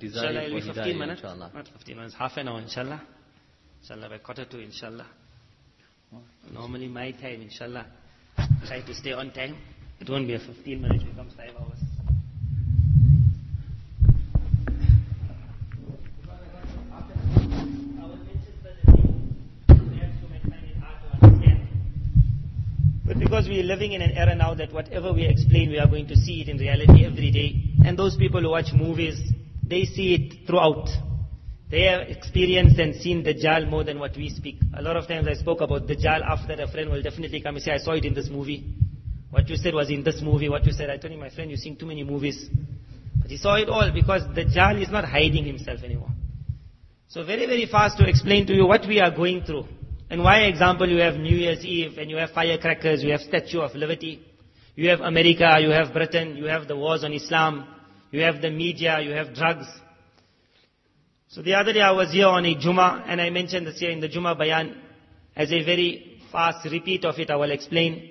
Inshallah, it'll be 15 minutes. Not 15 minutes, half an hour, inshallah. Inshallah, by 1:45, inshallah. Normally my time, inshallah. Try to stay on time. It won't be a 15 minutes, it becomes 5 hours. But because we are living in an era now that whatever we explain, we are going to see it in reality every day. And those people who watch movies, they see it throughout. They have experienced and seen Dajjal more than what we speak. A lot of times I spoke about Dajjal, after that a friend will definitely come and say, I saw it in this movie. What you said was in this movie. What you said, I told him, my friend, you've seen too many movies. But he saw it all because Dajjal is not hiding himself anymore. So very, very fast to explain to you what we are going through. And why, example, you have New Year's Eve and you have firecrackers, you have Statue of Liberty, you have America, you have Britain, you have the wars on Islam, you have the media, you have drugs. So the other day I was here on a Jummah and I mentioned this here in the Jummah bayaan. As a very fast repeat of it, I will explain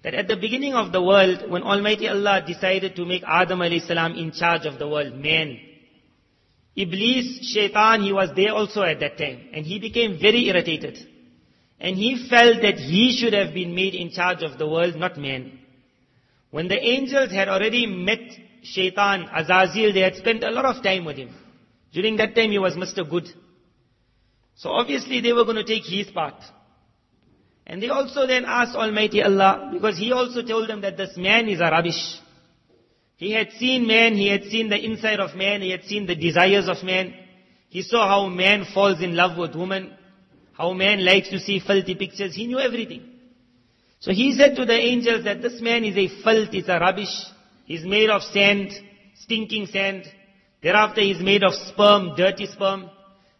that at the beginning of the world, when Almighty Allah decided to make Adam alayhi salam in charge of the world, man, Iblis, Shaitan, he was there also at that time. And he became very irritated. And he felt that he should have been made in charge of the world, not man. When the angels had already met Shaitan, Azazil, they had spent a lot of time with him. During that time he was Mr. Good. So obviously they were going to take his part. And they also then asked Almighty Allah, because he also told them that this man is a rubbish. He had seen man, he had seen the inside of man, he had seen the desires of man. He saw how man falls in love with woman, how man likes to see filthy pictures. He knew everything. So he said to the angels that this man is a filth, is a rubbish. He's made of sand, stinking sand. Thereafter he's made of sperm, dirty sperm.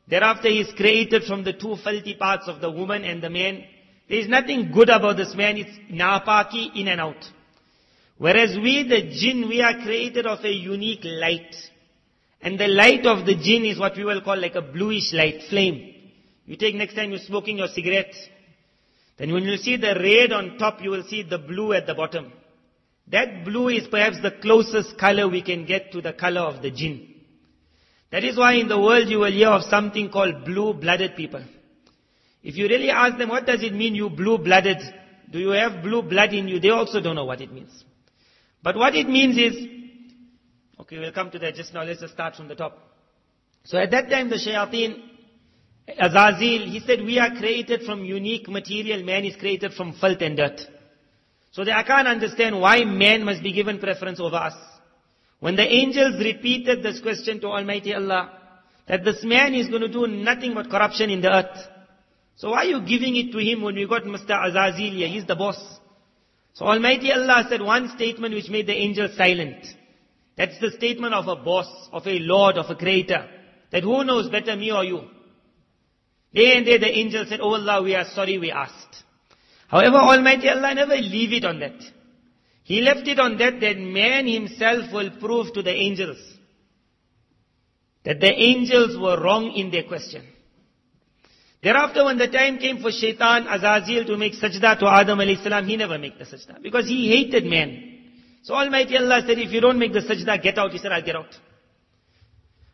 Thereafter he's created from the two filthy parts of the woman and the man. There is nothing good about this man. It's napaki, in and out. Whereas we, the jinn, we are created of a unique light. And the light of the jinn is what we will call like a bluish light, flame. You take next time you're smoking your cigarette. Then when you see the red on top, you will see the blue at the bottom. That blue is perhaps the closest color we can get to the color of the jinn. That is why in the world you will hear of something called blue-blooded people. If you really ask them, what does it mean, you blue-blooded? Do you have blue blood in you? They also don't know what it means. But what it means is, okay, we'll come to that just now. Let's just start from the top. So at that time the shayateen, Azazil, he said, we are created from unique material. Man is created from filth and dirt. So I can't understand why man must be given preference over us. When the angels repeated this question to Almighty Allah, that this man is going to do nothing but corruption in the earth. So why are you giving it to him when we got Mr. Azazil here? He's the boss. So Almighty Allah said one statement which made the angels silent. That's the statement of a boss, of a Lord, of a Creator. That who knows better, me or you? Day and day the angels said, oh Allah, we are sorry we asked. However, Almighty Allah never leave it on that. He left it on that man himself will prove to the angels that the angels were wrong in their question. Thereafter, when the time came for Shaitan, Azazil, to make sajda to Adam alayhi salam, he never made the sajda. Because he hated man. So Almighty Allah said, if you don't make the sajda, get out. He said, I'll get out.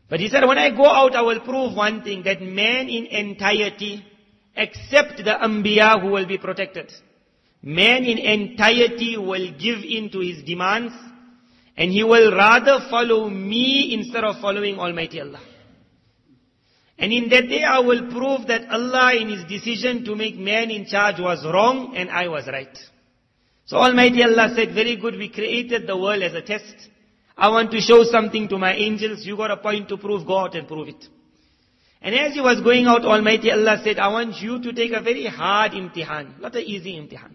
But he said, when I go out, I will prove one thing, that man in entirety, except the Anbiya who will be protected. Man in entirety will give in to his demands, and he will rather follow me instead of following Almighty Allah. And in that day I will prove that Allah in his decision to make man in charge was wrong and I was right. So Almighty Allah said, very good, we created the world as a test. I want to show something to my angels. You got a point to prove, go out and prove it. And as he was going out, Almighty Allah said, I want you to take a very hard imtihan, not an easy imtihan.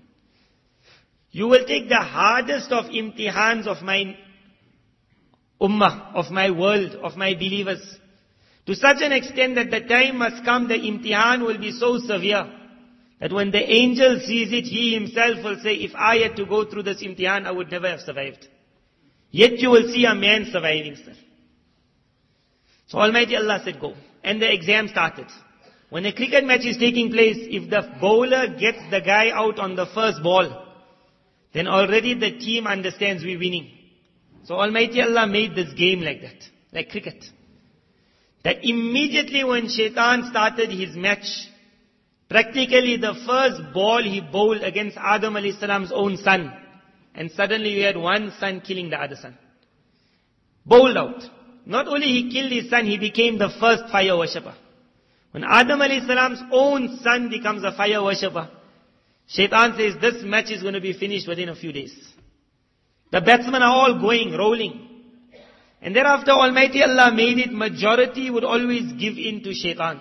You will take the hardest of imtihans of my ummah, of my world, of my believers. To such an extent that the time must come, the imtihan will be so severe, that when the angel sees it, he himself will say, if I had to go through this imtihan, I would never have survived. Yet you will see a man surviving still. So Almighty Allah said, go. And the exam started. When a cricket match is taking place, if the bowler gets the guy out on the first ball, then already the team understands we're winning. So Almighty Allah made this game like that, like cricket. that immediately when Shaitan started his match, practically the first ball he bowled against Adam alayhi salam's own son, and suddenly you had one son killing the other son. Bowled out. Not only he killed his son, he became the first fire worshipper. When Adam alayhi salam's own son becomes a fire worshipper, Shaitan says this match is going to be finished within a few days. The batsmen are all going, rolling. And thereafter Almighty Allah made it majority would always give in to Shaitan.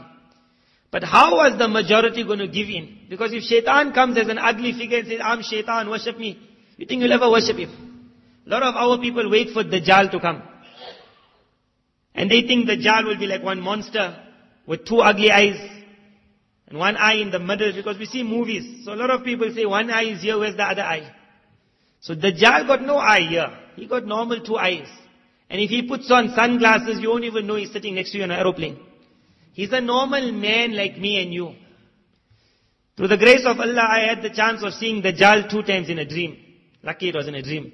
But how was the majority going to give in? Because if Shaitan comes as an ugly figure and says, I'm Shaitan, worship me, you think you'll ever worship him? A lot of our people wait for Dajjal to come. And they think Dajjal will be like one monster with two ugly eyes and one eye in the middle, because we see movies. So a lot of people say one eye is here, where's the other eye? So Dajjal got no eye here. He got normal two eyes. And if he puts on sunglasses, you won't even know he's sitting next to you on an aeroplane. He's a normal man like me and you. Through the grace of Allah, I had the chance of seeing Dajjal 2 times in a dream. Lucky it was in a dream.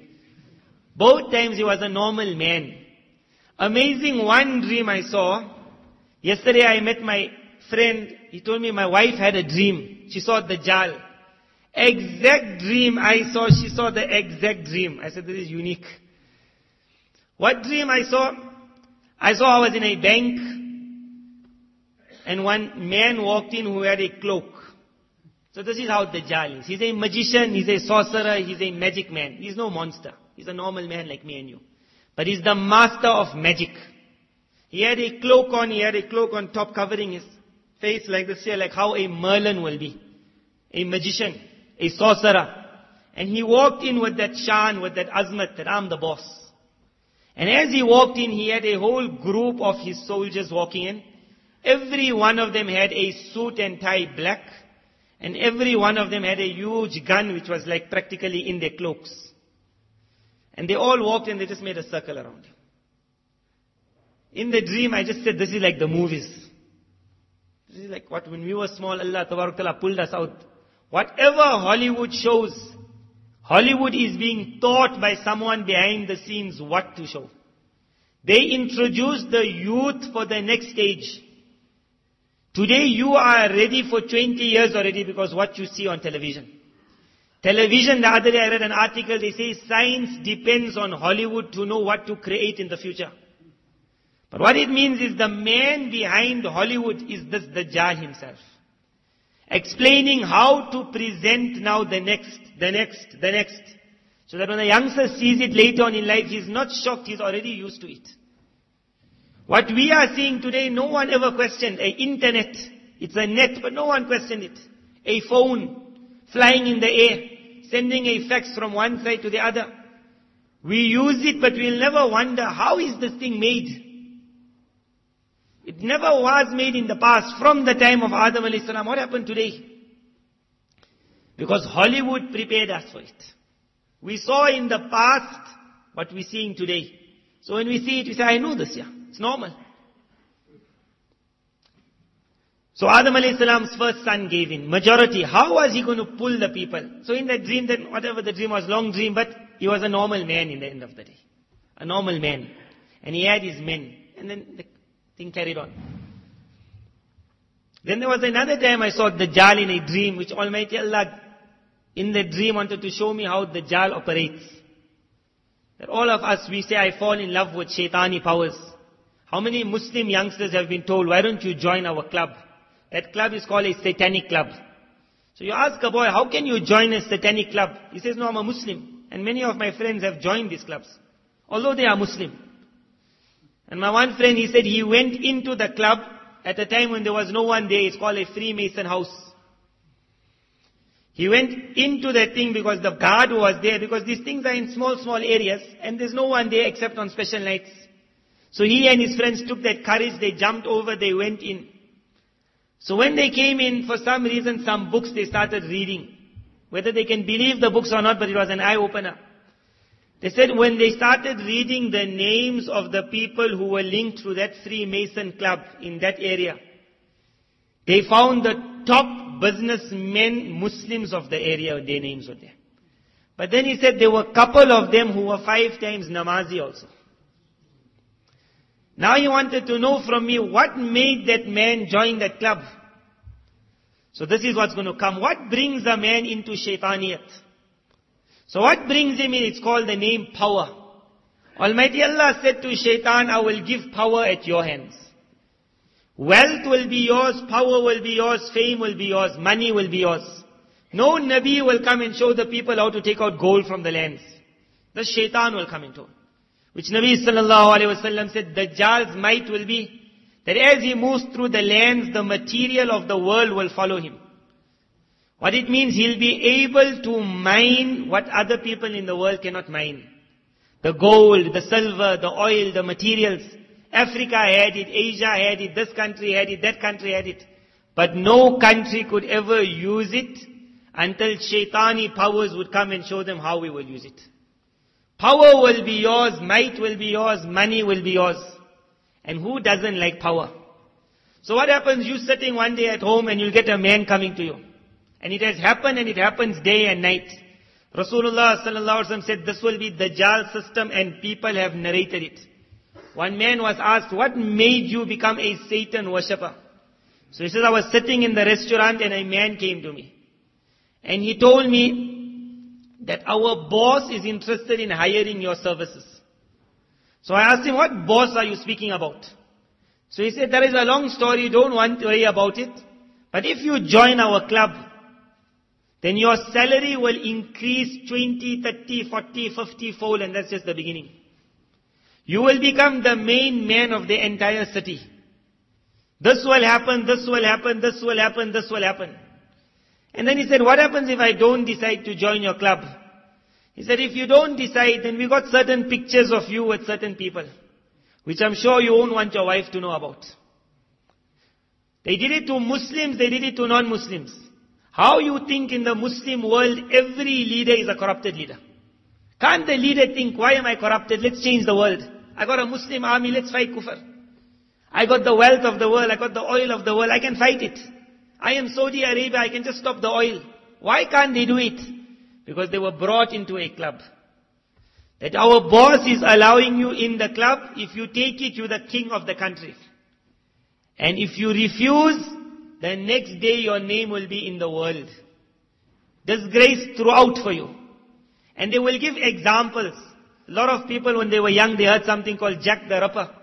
Both times he was a normal man. Amazing one dream I saw. Yesterday I met my friend. He told me my wife had a dream. She saw Dajjal. Exact dream I saw. She saw the exact dream. I said, this is unique. What dream I saw? I saw I was in a bank and one man walked in who had a cloak. So this is how Dajjal is. He's a magician, he's a sorcerer, he's a magic man. He's no monster. He's a normal man like me and you. But he's the master of magic. He had a cloak on top covering his face like this here, like how a Merlin will be. A magician, a sorcerer. And he walked in with that shan, with that azmat, that I'm the boss. And as he walked in, he had a whole group of his soldiers walking in. Every one of them had a suit and tie black. And every one of them had a huge gun which was like practically in their cloaks. And they all walked and they just made a circle around him. In the dream, I just said, this is like the movies. This is like what, when we were small, Allah Ta'ala pulled us out. Whatever Hollywood shows, Hollywood is being taught by someone behind the scenes what to show. They introduce the youth for the next stage. Today you are ready for 20 years already because what you see on television. Television, the other day I read an article, they say science depends on Hollywood to know what to create in the future. But what it means is the man behind Hollywood is this Dajjal himself. Explaining how to present now the next. So that when the youngster sees it later on in life, he's not shocked, he's already used to it. What we are seeing today, no one ever questioned. A internet, it's a net, but no one questioned it. A phone, flying in the air, sending a fax from one side to the other. We use it, but we'll never wonder, how is this thing made? It never was made in the past, from the time of Adam alayhi salam. What happened today? Because Hollywood prepared us for it. We saw in the past what we're seeing today. So when we see it, we say, I know this, yeah. It's normal. So Adam alayhi salam's first son gave in. Majority. How was he going to pull the people? So in that dream, then whatever the dream was, long dream, but he was a normal man in the end of the day. A normal man. And he had his men. And then the thing carried on. Then there was another time I saw Dajjal in a dream, which Almighty Allah in the dream wanted to show me how Dajjal operates. That all of us, we say, I fall in love with shaitani powers. How many Muslim youngsters have been told, why don't you join our club? That club is called a satanic club. So you ask a boy, how can you join a satanic club? He says, no, I'm a Muslim. And many of my friends have joined these clubs, although they are Muslim. And my one friend, he said he went into the club at a time when there was no one there. It's called a Freemason house. He went into that thing because the guard was there, because these things are in small areas and there's no one there except on special nights. So he and his friends took that courage, they jumped over, they went in. So when they came in, for some reason, some books they started reading. Whether they can believe the books or not, but it was an eye-opener. They said when they started reading the names of the people who were linked to that Freemason club in that area, they found the top businessmen, Muslims of the area, their names were there. But then he said there were a couple of them who were 5 times namazi also. Now he wanted to know from me what made that man join that club. So this is what's going to come. What brings a man into shaitaniyat? So what brings him in? It's called the name power. Almighty Allah said to shaitan, I will give power at your hands. Wealth will be yours, power will be yours, fame will be yours, money will be yours. No Nabi will come and show the people how to take out gold from the lands. The shaitan will come into it. Which Nabi sallallahu alayhi wasallam said, Dajjal's might will be that as he moves through the lands, the material of the world will follow him. What it means, he'll be able to mine what other people in the world cannot mine. The gold, the silver, the oil, the materials. Africa had it, Asia had it, this country had it, that country had it. But no country could ever use it until shaitani powers would come and show them how we will use it. Power will be yours, might will be yours, money will be yours. And who doesn't like power? So what happens? You sitting one day at home and you'll get a man coming to you. And it has happened and it happens day and night. Rasulullah sallallahu alaihi wasallam said this will be Dajjal system and people have narrated it. One man was asked, what made you become a Satan worshipper? So he says, I was sitting in the restaurant and a man came to me. And he told me that our boss is interested in hiring your services. So I asked him, what boss are you speaking about? So he said, there is a long story, don't worry about it. But if you join our club, then your salary will increase 20, 30, 40, 50 fold, and that's just the beginning. You will become the main man of the entire city. This will happen, this will happen, this will happen, this will happen. And then he said, what happens if I don't decide to join your club? He said, if you don't decide, then we got certain pictures of you with certain people, which I'm sure you won't want your wife to know about. They did it to Muslims, they did it to non-Muslims. How you think in the Muslim world, every leader is a corrupted leader? Can't the leader think, why am I corrupted? Let's change the world. I got a Muslim army, let's fight kufr. I got the wealth of the world, I got the oil of the world, I can fight it. I am Saudi Arabia, I can just stop the oil. Why can't they do it? Because they were brought into a club. That our boss is allowing you in the club, if you take it, you're the king of the country. And if you refuse, the next day your name will be in the world. Disgrace throughout for you. And they will give examples. A lot of people when they were young, they heard something called Jack the Ripper.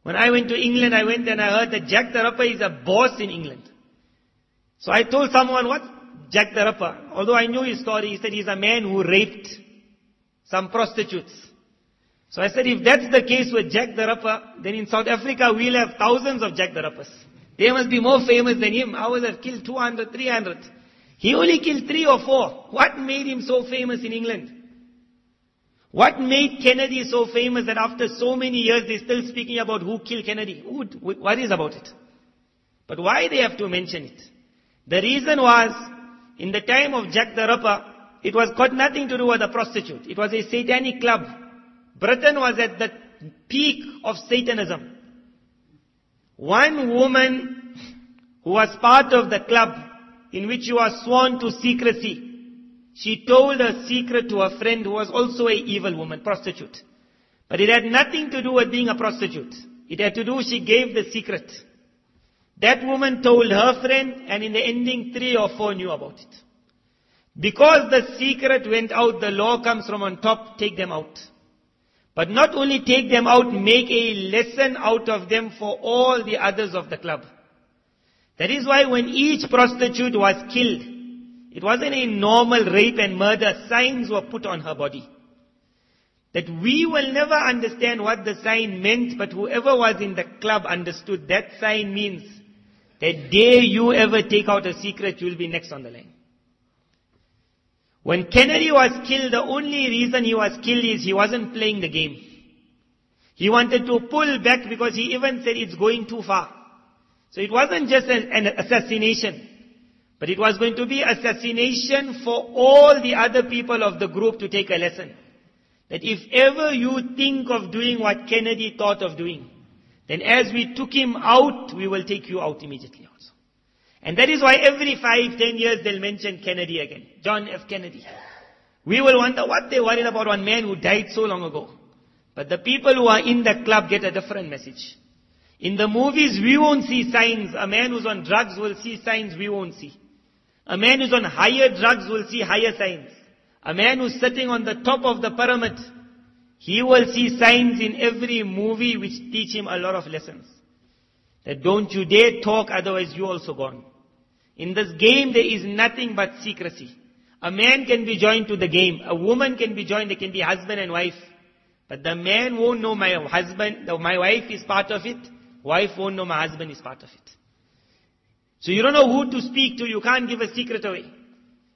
When I went to England, I went and I heard that Jack the Ripper is a boss in England. So I told someone, what's Jack the Ripper? Although I knew his story, he said he's a man who raped some prostitutes. So I said, if that's the case with Jack the Ripper, then in South Africa we'll have thousands of Jack the Rippers. They must be more famous than him. Ours have killed 200, 300. He only killed 3 or 4. What made him so famous in England? What made Kennedy so famous that after so many years they're still speaking about who killed Kennedy? Who worries about it? But why they have to mention it? The reason was, in the time of Jack the Ripper, it was got nothing to do with a prostitute. It was a satanic club. Britain was at the peak of Satanism. One woman who was part of the club in which you are sworn to secrecy, she told her secret to a friend who was also an evil woman, prostitute. But it had nothing to do with being a prostitute. It had to do, she gave the secret. That woman told her friend, and in the ending 3 or 4 knew about it. Because the secret went out, the law comes from on top, take them out. But not only take them out, make a lesson out of them for all the others of the club. That is why when each prostitute was killed, it wasn't a normal rape and murder. Signs were put on her body. That we will never understand what the sign meant, but whoever was in the club understood that sign means that day you ever take out a secret, you will be next on the line. When Kennedy was killed, the only reason he was killed is he wasn't playing the game. He wanted to pull back because he even said it's going too far. So it wasn't just an assassination, but it was going to be assassination for all the other people of the group to take a lesson. That if ever you think of doing what Kennedy thought of doing, then as we took him out, we will take you out immediately also. And that is why every 5, 10 years they'll mention Kennedy again. John F. Kennedy. We will wonder what they worried about one man who died so long ago. But the people who are in the club get a different message. In the movies, we won't see signs. A man who's on drugs will see signs we won't see. A man who's on higher drugs will see higher signs. A man who's sitting on the top of the pyramid, he will see signs in every movie which teach him a lot of lessons. That don't you dare talk, otherwise you also gone. In this game there is nothing but secrecy. A man can be joined to the game. A woman can be joined. They can be husband and wife. But the man won't know my husband, my wife is part of it. Wife won't know my husband is part of it. So you don't know who to speak to. You can't give a secret away.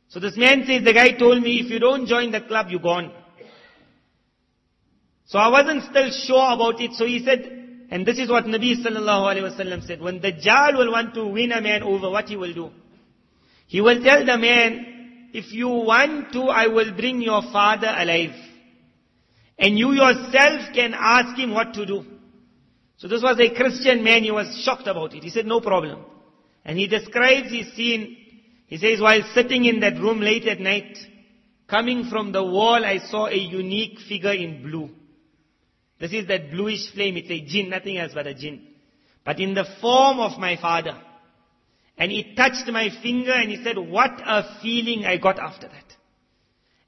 So this man says, the guy told me, if you don't join the club, you're gone. So I wasn't still sure about it. So he said, and this is what Nabi sallallahu alaihi wasallam said, when Dajjal will want to win a man over, what he will do? He will tell the man, if you want to, I will bring your father alive. And you yourself can ask him what to do. So this was a Christian man, he was shocked about it. He said, no problem. And he describes his scene. He says, while sitting in that room late at night, coming from the wall, I saw a unique figure in blue. This is that bluish flame, it's a jinn, nothing else but a jinn. But in the form of my father. And he touched my finger and he said, what a feeling I got after that.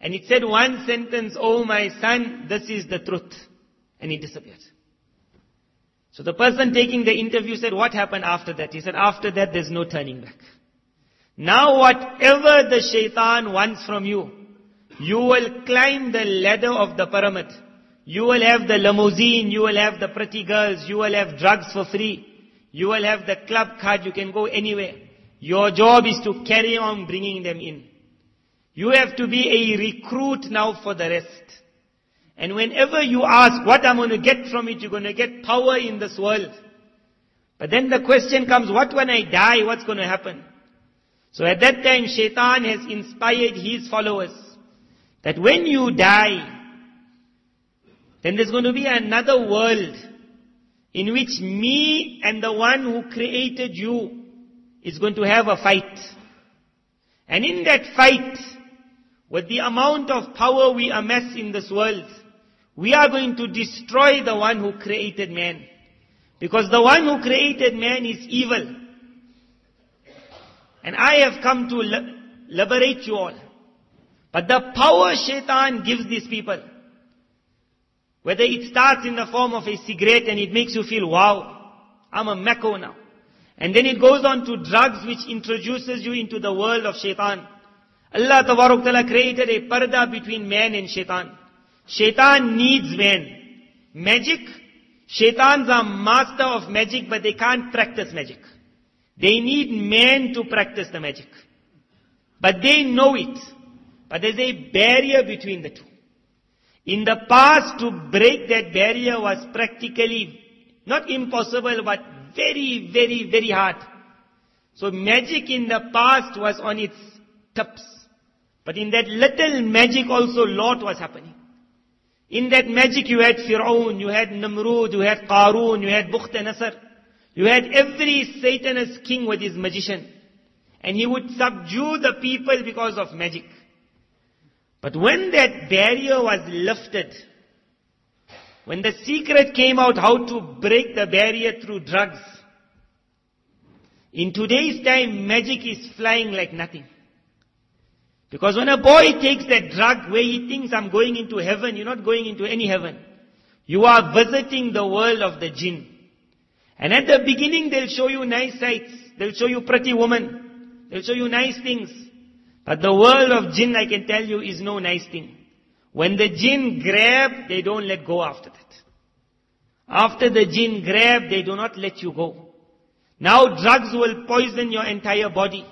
And it said one sentence, oh my son, this is the truth. And he disappeared. So the person taking the interview said, what happened after that? He said, after that there's no turning back. Now whatever the shaitan wants from you, you will climb the ladder of the pyramid. You will have the limousine, you will have the pretty girls, you will have drugs for free. You will have the club card, you can go anywhere. Your job is to carry on bringing them in. You have to be a recruit now for the rest. And whenever you ask, what I'm going to get from it, you're going to get power in this world. But then the question comes, what when I die, what's going to happen? So at that time, Shaitan has inspired his followers that when you die, then there's going to be another world in which me and the one who created you is going to have a fight. And in that fight, with the amount of power we amass in this world, we are going to destroy the one who created man. Because the one who created man is evil. And I have come to liberate you all. But the power Shaitan gives these people, whether it starts in the form of a cigarette and it makes you feel, wow, I'm a Mecco now. And then it goes on to drugs which introduces you into the world of Shaitan. Allah Tabarak Ta'ala created a parda between man and Shaitan. Shaitan needs man. Magic, Shaitans are master of magic, but they can't practice magic. They need man to practice the magic. But they know it. But there's a barrier between the two. In the past, to break that barrier was practically not impossible, but very, very, very hard. So magic in the past was on its tips. But in that little magic also lot was happening. In that magic you had Fir'aun, you had Namrud, you had Qarun, you had Bukht Nasr. You had every Satanist king with his magician. And he would subdue the people because of magic. But when that barrier was lifted, when the secret came out how to break the barrier through drugs, in today's time magic is flying like nothing. Because when a boy takes that drug where he thinks I'm going into heaven, you're not going into any heaven. You are visiting the world of the jinn. And at the beginning they'll show you nice sights. They'll show you pretty women. They'll show you nice things. But the world of jinn, I can tell you, is no nice thing. When the jinn grab, they don't let go after that. After the jinn grab, they do not let you go. Now drugs will poison your entire body.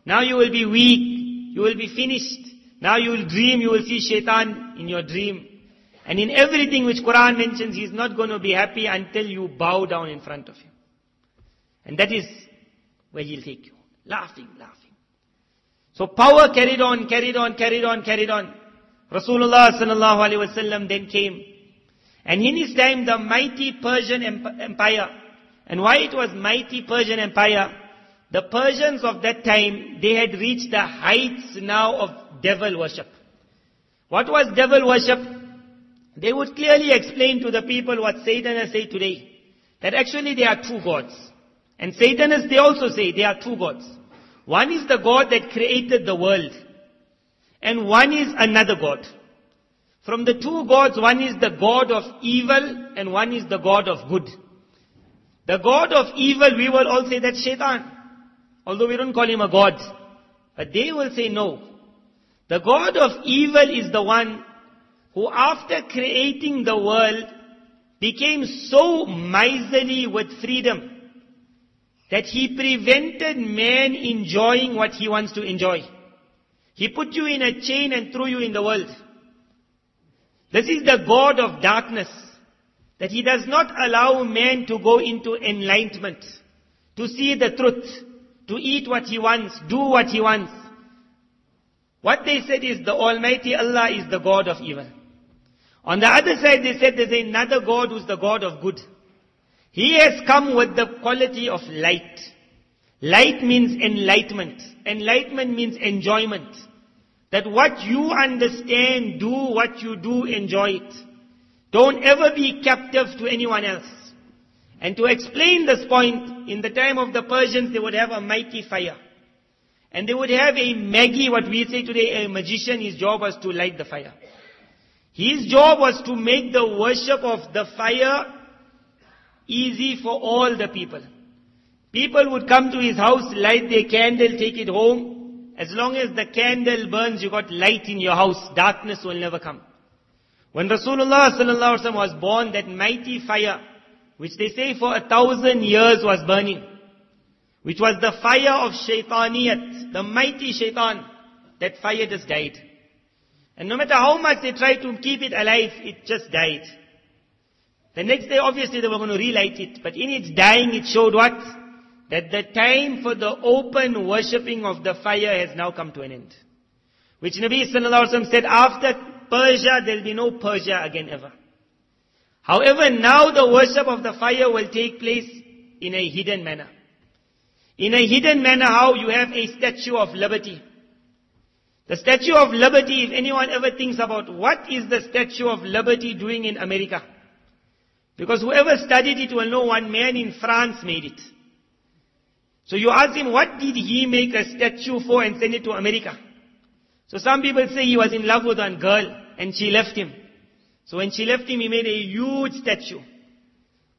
Now you will be weak. You will be finished. Now you will dream, you will see Shaitan in your dream. And in everything which Quran mentions, he is not going to be happy until you bow down in front of him. And that is where he'll take you. Laughing, laughing. So power carried on, carried on, carried on, carried on. Rasulullah sallallahu alaihi wasallam then came. And in his time, the mighty Persian Empire. And why it was mighty Persian Empire? The Persians of that time, they had reached the heights now of devil worship. What was devil worship? they would clearly explain to the people what Satanists say today, that actually there are two gods. And Satanists, they also say there are two gods. One is the God that created the world, and one is another God. From the two gods, one is the God of evil, and one is the God of good. The God of evil, we will all say that's Shaitan, although we don't call him a God. But they will say no. The God of evil is the one who, after creating the world, became so miserly with freedom that he prevented man enjoying what he wants to enjoy. He put you in a chain and threw you in the world. This is the God of darkness, that he does not allow man to go into enlightenment, to see the truth, to eat what he wants, do what he wants. What they said is the Almighty Allah is the God of evil. On the other side, they said there's another God who's the God of good. He has come with the quality of light. Light means enlightenment. Enlightenment means enjoyment. That what you understand, do what you do, enjoy it. Don't ever be captive to anyone else. And to explain this point, in the time of the Persians, they would have a mighty fire. And they would have a Magi, what we say today, a magician, his job was to light the fire. His job was to make the worship of the fire easy for all the people. People would come to his house, light their candle, take it home. As long as the candle burns, you got light in your house. Darkness will never come. When Rasulullah sallallahu alaihi wasallam was born, that mighty fire, which they say for 1,000 years was burning, which was the fire of shaitaniyat, the mighty shaitan, that fire just died. And no matter how much they tried to keep it alive, it just died. The next day, obviously, they were going to relight it. But in its dying, it showed what? That the time for the open worshipping of the fire has now come to an end. Which Nabi sallallahu alaihi wasallam said, after Persia, there will be no Persia again ever. However, now the worship of the fire will take place in a hidden manner. In a hidden manner, how? You have a Statue of Liberty. The Statue of Liberty, if anyone ever thinks about what is the Statue of Liberty doing in America? Because whoever studied it will know one man in France made it. So you ask him, what did he make a statue for and send it to America? So some people say he was in love with one girl and she left him. So when she left him, he made a huge statue.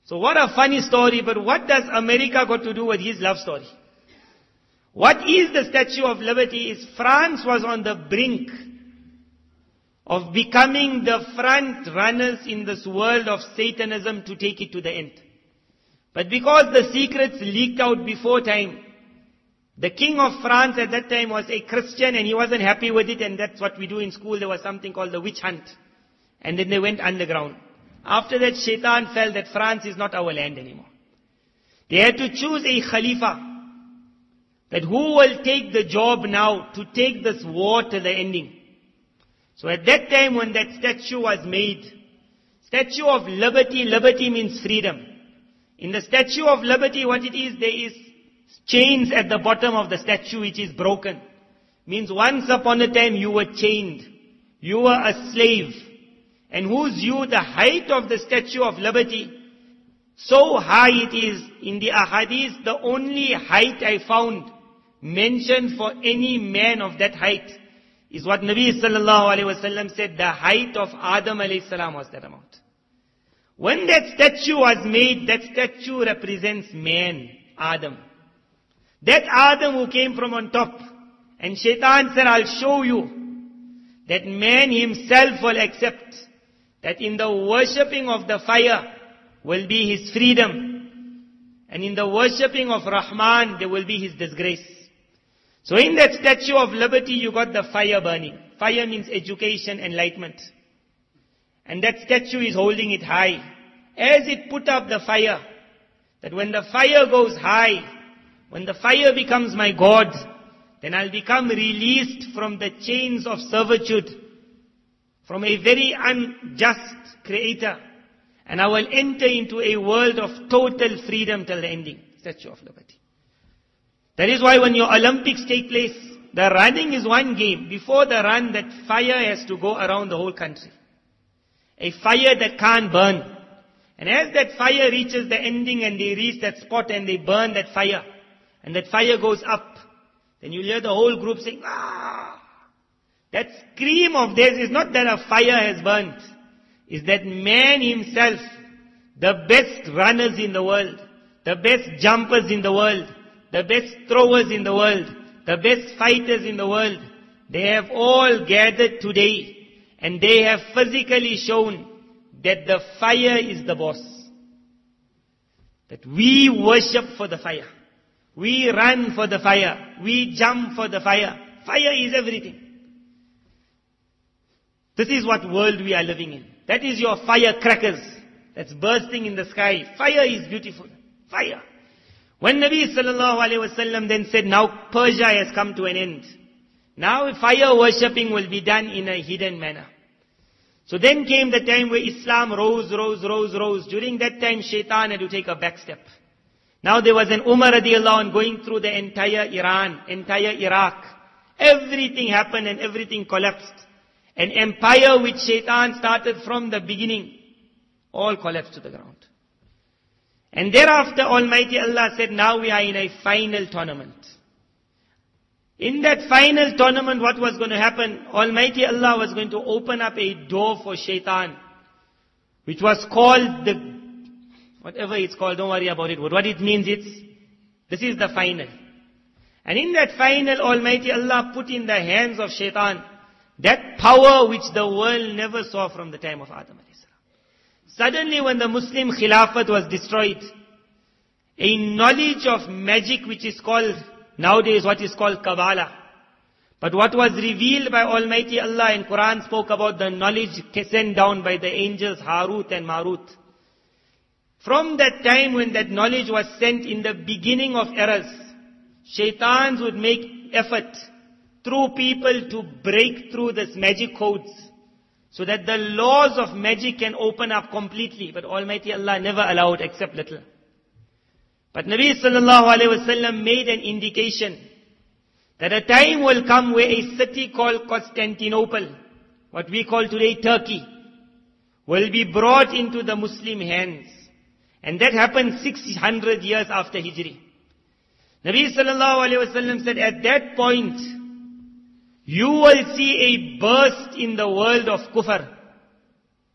So what a funny story, but what does America got to do with his love story? What is the Statue of Liberty is France was on the brink of becoming the front runners in this world of Satanism to take it to the end. But because the secrets leaked out before time, the king of France at that time was a Christian and he wasn't happy with it, and that's what we do in school. There was something called the witch hunt. And then they went underground. After that, Shaitan felt that France is not our land anymore. They had to choose a Khalifa. That who will take the job now to take this war to the ending. So at that time when that statue was made, Statue of Liberty, liberty means freedom. In the Statue of Liberty, what it is, there is chains at the bottom of the statue which is broken. Means once upon a time you were chained. You were a slave. And whose you, the height of the Statue of Liberty, so high it is. In the ahadith, the only height I found mentioned for any man of that height is what Nabi sallallahu alaihi wasallam said, the height of Adam alayhi salam was that amount. When that statue was made, that statue represents man, Adam. That Adam who came from on top. And Shaitan said, I'll show you that man himself will accept that in the worshipping of the fire will be his freedom. And in the worshipping of Rahman, there will be his disgrace. So in that Statue of Liberty, you got the fire burning. Fire means education, enlightenment. And that statue is holding it high. As it put up the fire, that when the fire goes high, when the fire becomes my God, then I'll become released from the chains of servitude, from a very unjust creator. And I will enter into a world of total freedom till the ending. Statue of Liberty. That is why when your Olympics take place, the running is one game. Before the run, that fire has to go around the whole country. A fire that can't burn. And as that fire reaches the ending and they reach that spot and they burn that fire, and that fire goes up, then you'll hear the whole group saying, ah! That scream of theirs is not that a fire has burnt. Is that man himself, the best runners in the world, the best jumpers in the world, the best throwers in the world, the best fighters in the world, they have all gathered today and they have physically shown that the fire is the boss. That we worship for the fire. We run for the fire. We jump for the fire. Fire is everything. This is what world we are living in. That is your firecrackers that's bursting in the sky. Fire is beautiful. Fire. When Nabi sallallahu alaihi wasallam then said, now Persia has come to an end. Now fire worshipping will be done in a hidden manner. So then came the time where Islam rose. During that time, Shaitan had to take a back step. Now there was an Umar radiallahu anh going through the entire Iran, entire Iraq. Everything happened and everything collapsed. An empire which Shaitan started from the beginning, all collapsed to the ground. And thereafter Almighty Allah said, now we are in a final tournament. In that final tournament, what was going to happen? Almighty Allah was going to open up a door for Shaitan, which was called whatever it's called, don't worry about it. What it means, this is the final. And in that final, Almighty Allah put in the hands of Shaitan that power which the world never saw from the time of Adam alayhi salam. Suddenly when the Muslim Khilafat was destroyed, a knowledge of magic which is called, nowadays what is called Kabbalah. But what was revealed by Almighty Allah in Quran spoke about the knowledge sent down by the angels Harut and Marut. From that time when that knowledge was sent in the beginning of eras, Shaitans would make effort through people to break through this magic codes so that the laws of magic can open up completely. But Almighty Allah never allowed except little. But Nabi sallallahu alaihi wasallam made an indication that a time will come where a city called Constantinople, what we call today Turkey, will be brought into the Muslim hands. And that happened 600 years after Hijri. Nabi sallallahu alaihi wasallam said, at that point, you will see a burst in the world of kufr.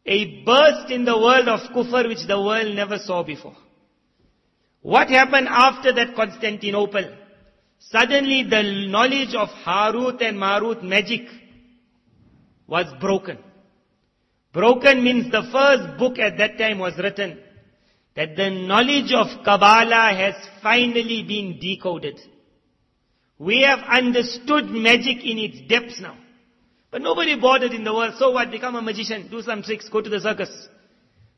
A burst in the world of kufr which the world never saw before. What happened after that Constantinople? Suddenly the knowledge of Harut and Marut magic was broken. Broken means the first book at that time was written, that the knowledge of Kabbalah has finally been decoded. We have understood magic in its depths now. But nobody bothered in the world. So what? Become a magician, do some tricks, go to the circus.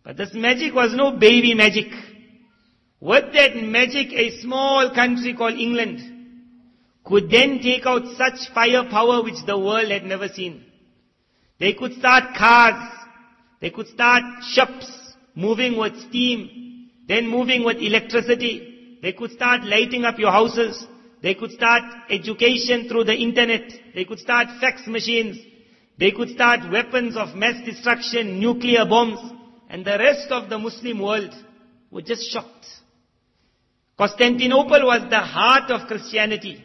But this magic was no baby magic. With that magic, a small country called England could then take out such firepower which the world had never seen. They could start cars, they could start ships moving with steam, then moving with electricity. They could start lighting up your houses. They could start education through the internet. They could start fax machines. They could start weapons of mass destruction, nuclear bombs. And the rest of the Muslim world were just shocked. Constantinople was the heart of Christianity.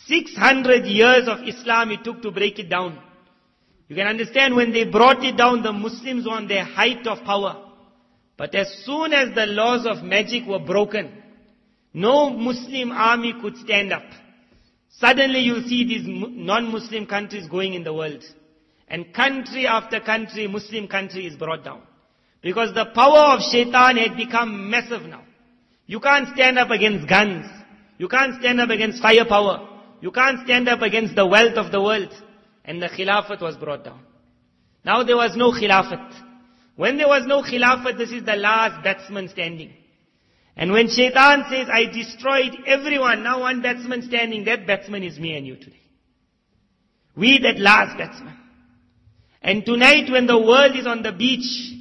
600 years of Islam it took to break it down. You can understand when they brought it down, the Muslims were on their height of power. But as soon as the laws of magic were broken, no Muslim army could stand up. Suddenly you'll see these non-Muslim countries going in the world. And country after country, Muslim country is brought down. Because the power of Shaitan had become massive now. You can't stand up against guns. You can't stand up against firepower. You can't stand up against the wealth of the world. And the Khilafat was brought down. Now there was no Khilafat. When there was no Khilafat, this is the last batsman standing. And when Shaitan says, I destroyed everyone, now one batsman standing, that batsman is me and you today. We that last batsman. And tonight when the world is on the beach,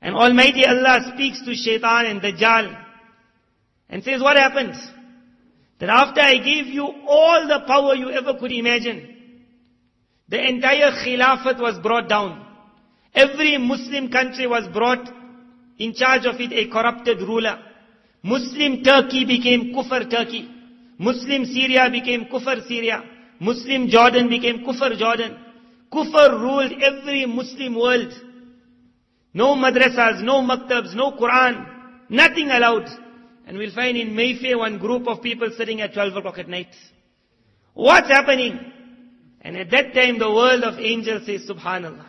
and Almighty Allah speaks to Shaitan and Dajjal, and says, what happened? That after I gave you all the power you ever could imagine, the entire Khilafat was brought down. Every Muslim country was brought in charge of it a corrupted ruler. Muslim Turkey became Kufr Turkey. Muslim Syria became Kufr Syria. Muslim Jordan became Kufr Jordan. Kufr ruled every Muslim world. No madrasas, no maktabs, no Quran, nothing allowed. And we'll find in Mayfair one group of people sitting at 12 o'clock at night. What's happening? And at that time the world of angels says, Subhanallah.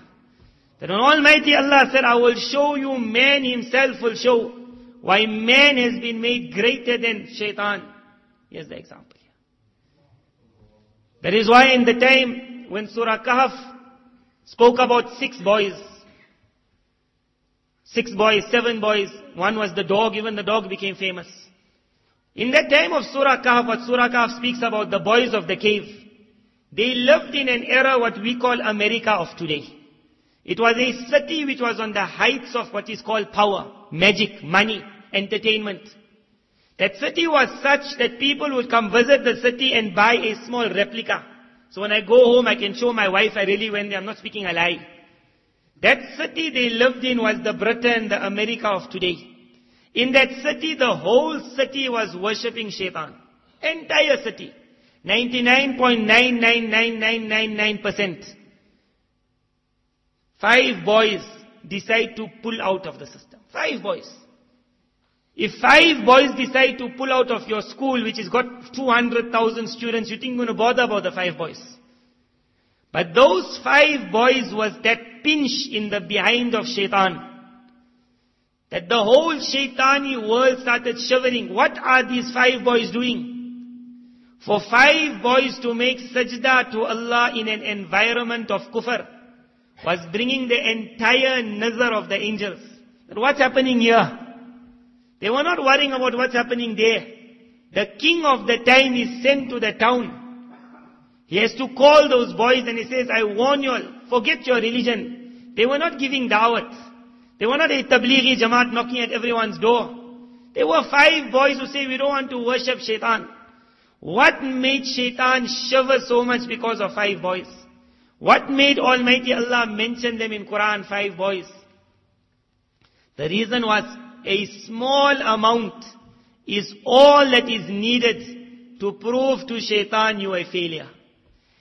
That when Almighty Allah said, I will show you, man himself will show why man has been made greater than shaitan. Here's the example here. That is why in the time when Surah Kahf spoke about 6 boys, 7 boys, one was the dog, even the dog became famous. In that time of Surah Kahf, what Surah Kahf speaks about, the boys of the cave, they lived in an era what we call America of today. It was a city which was on the heights of what is called power, magic, money, entertainment. That city was such that people would come visit the city and buy a small replica. So when I go home, I can show my wife I really went there. I'm not speaking a lie. That city they lived in was the Britain, the America of today. In that city, the whole city was worshipping shaitan. Entire city. 99.999999%. 5 boys decide to pull out of the system. 5 boys. If 5 boys decide to pull out of your school, which has got 200,000 students, you think you're going to bother about the 5 boys. But those 5 boys was that pinch in the behind of shaitan. That the whole shaitani world started shivering. What are these 5 boys doing? For 5 boys to make sajda to Allah in an environment of kufr was bringing the entire nazar of the angels. But what's happening here? They were not worrying about what's happening there. The king of the time is sent to the town. He has to call those boys and he says, I warn you all, forget your religion. They were not giving da'wat. They were not a tablighi jamaat knocking at everyone's door. They were 5 boys who say, we don't want to worship shaitan. What made shaitan shiver so much because of 5 boys? What made Almighty Allah mention them in Quran, 5 boys? The reason was a small amount is all that is needed to prove to shaitan you are a failure.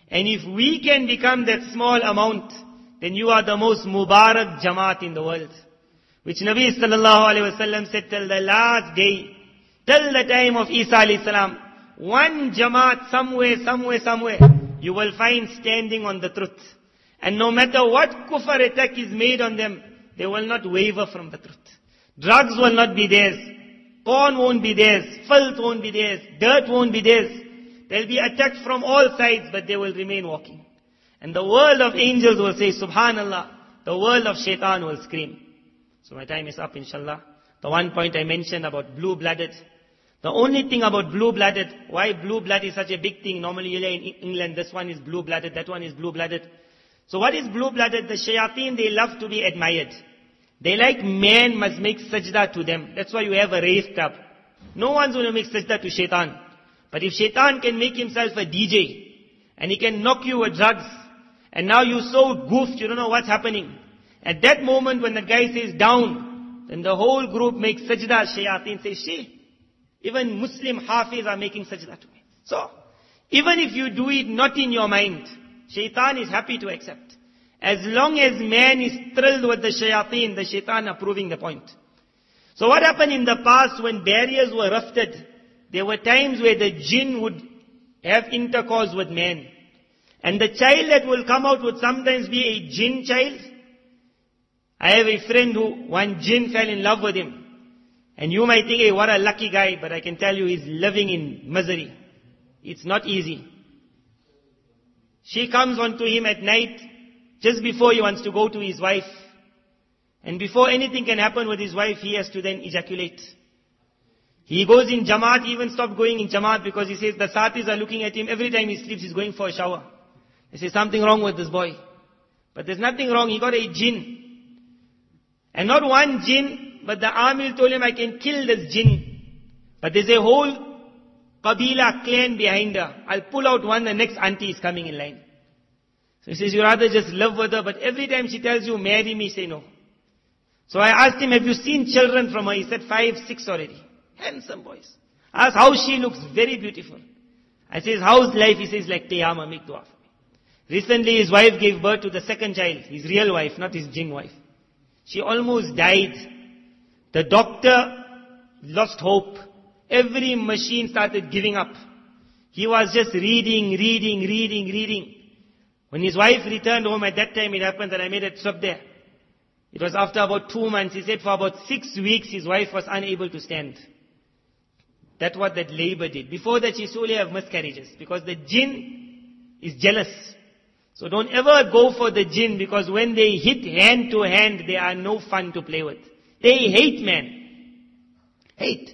And if we can become that small amount, then you are the most Mubarak Jamaat in the world. Which Nabi sallallahu alayhi wa sallam said till the last day, till the time of Isa alayhi salam, one Jamaat somewhere, you will find standing on the truth. And no matter what kufr attack is made on them, they will not waver from the truth. Drugs will not be theirs. Porn won't be theirs. Filth won't be theirs. Dirt won't be theirs. They'll be attacked from all sides, but they will remain walking. And the world of angels will say, Subhanallah. The world of shaitan will scream. So my time is up, inshallah. The one point I mentioned about blue-blooded. The only thing about blue-blooded, why blue blood is such a big thing. Normally you in England, this one is blue-blooded, that one is blue-blooded. So what is blue-blooded? The shayateen, they love to be admired. They like man must make sajda to them. That's why you have a rave club. No one's going to make sajda to shaitan. But if shaitan can make himself a DJ, and he can knock you with drugs, and now you're so goofed, you don't know what's happening. At that moment when the guy says down, then the whole group makes sajda. Shayateen says, she. Even Muslim hafiz are making sajda to me. So, even if you do it not in your mind, shaitan is happy to accept. As long as man is thrilled with the shayateen, the shaitan are proving the point. So what happened in the past when barriers were rifted? There were times where the jinn would have intercourse with man. And the child that will come out would sometimes be a jinn child. I have a friend who, one jinn fell in love with him. And you might think, hey, what a lucky guy, but I can tell you he's living in misery. It's not easy. She comes onto him at night, just before he wants to go to his wife. And before anything can happen with his wife, he has to then ejaculate. He goes in Jamaat, he even stopped going in Jamaat because he says the Satis are looking at him. Every time he sleeps, he's going for a shower. They say, something wrong with this boy. But there's nothing wrong, he got a jinn. And not one jinn, but the Amil told him, I can kill this jinn. But there's a whole Qabila clan behind her. I'll pull out one, the next auntie is coming in line. So he says, you rather just live with her, but every time she tells you, marry me, say no. So I asked him, have you seen children from her? He said, 5, 6 already. Handsome boys. I asked how she looks, very beautiful. I says, how's life? He says, like Tiyama, make dua for me. Recently his wife gave birth to the second child, his real wife, not his jinn wife. She almost died. The doctor lost hope. Every machine started giving up. He was just reading. When his wife returned home, at that time it happened that I made a trip there. It was after about 2 months. He said for about 6 weeks his wife was unable to stand. That's what that labor did. Before that she used to only have miscarriages because the jinn is jealous. So don't ever go for the jinn because when they hit hand to hand, they are no fun to play with. They hate man. Hate.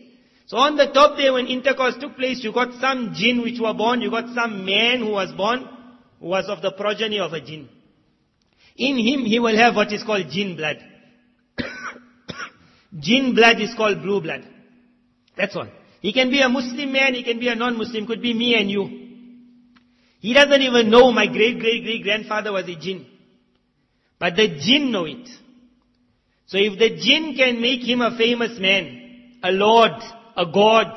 So on the top there when intercourse took place, you got some jinn which were born, you got some man who was born, who was of the progeny of a jinn. In him he will have what is called jinn blood. Jinn blood is called blue blood. That's all. He can be a Muslim man, he can be a non-Muslim, could be me and you. He doesn't even know my great-great-great-grandfather was a jinn. But the jinn know it. So if the jinn can make him a famous man, a lord, a god,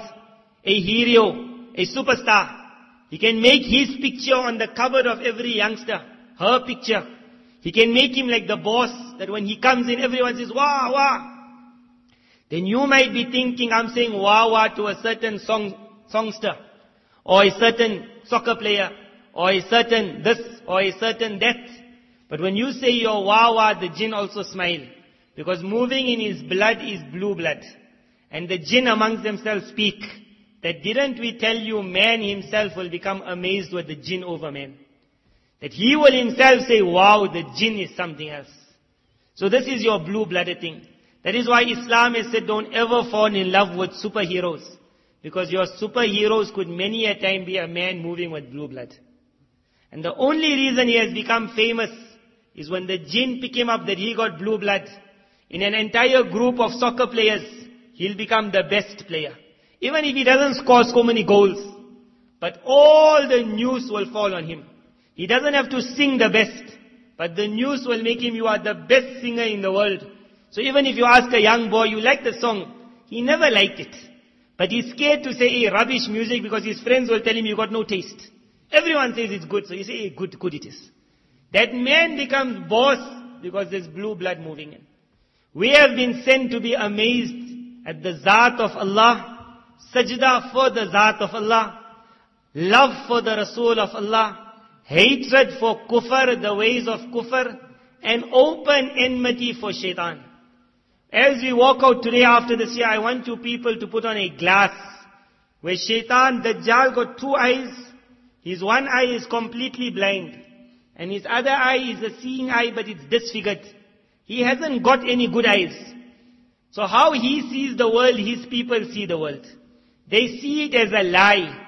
a hero, a superstar, he can make his picture on the cover of every youngster, her picture. He can make him like the boss, that when he comes in, everyone says, wah, wah. Then you might be thinking, I'm saying wah, wah to a certain songster, or a certain soccer player, or a certain this, or a certain that. But when you say your wah, wah, the jinn also smile. Because moving in his blood is blue blood. And the jinn amongst themselves speak, that didn't we tell you man himself will become amazed with the jinn over man. That he will himself say, wow, the jinn is something else. So this is your blue-blooded thing. That is why Islam has said, don't ever fall in love with superheroes. Because your superheroes could many a time be a man moving with blue blood. And the only reason he has become famous is when the jinn pick him up that he got blue blood. In an entire group of soccer players, he'll become the best player. Even if he doesn't score so many goals. But all the news will fall on him. He doesn't have to sing the best, but the news will make him, you are the best singer in the world. So even if you ask a young boy, you like the song, he never liked it. But he's scared to say, hey, rubbish music, because his friends will tell him, you got no taste. Everyone says it's good, so you say, hey, good it is. That man becomes boss because there's blue blood moving in. We have been sent to be amazed at the Zat of Allah, sajda for the Zat of Allah, love for the Rasul of Allah, hatred for kufr, the ways of kufr, and open enmity for shaitan. As we walk out today after this year, I want you people to put on a glass where shaitan, Dajjal, got 2 eyes. His one eye is completely blind. And his other eye is a seeing eye, but it's disfigured. He hasn't got any good eyes. So how he sees the world, his people see the world. They see it as a lie.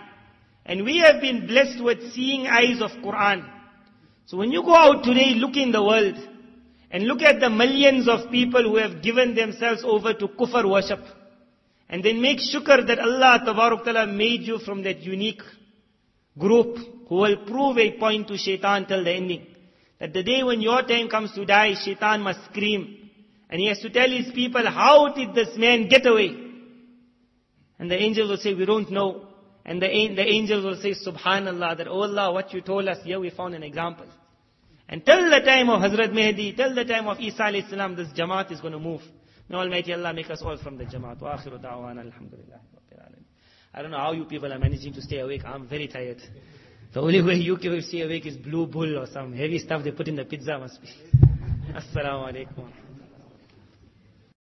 And we have been blessed with seeing eyes of Quran. So when you go out today, look in the world, and look at the millions of people who have given themselves over to kufr worship. And then make shukr that Allah Tabarak Ta'ala made you from that unique group who will prove a point to shaitan till the ending. That the day when your time comes to die, shaitan must scream. And he has to tell his people, how did this man get away? And the angels will say, we don't know. And the angels will say, Subhanallah, that, oh Allah, what you told us, here we found an example. And till the time of Hazrat Mehdi, till the time of Isa alayhi salam, this Jamaat is going to move. May Almighty Allah make us all from the Jamaat. Wa akhiru da'wana, alhamdulillah. I don't know how you people are managing to stay awake. I'm very tired. The only way you can stay awake is Blue Bull or some heavy stuff they put in the pizza must be. Assalamu alaikum.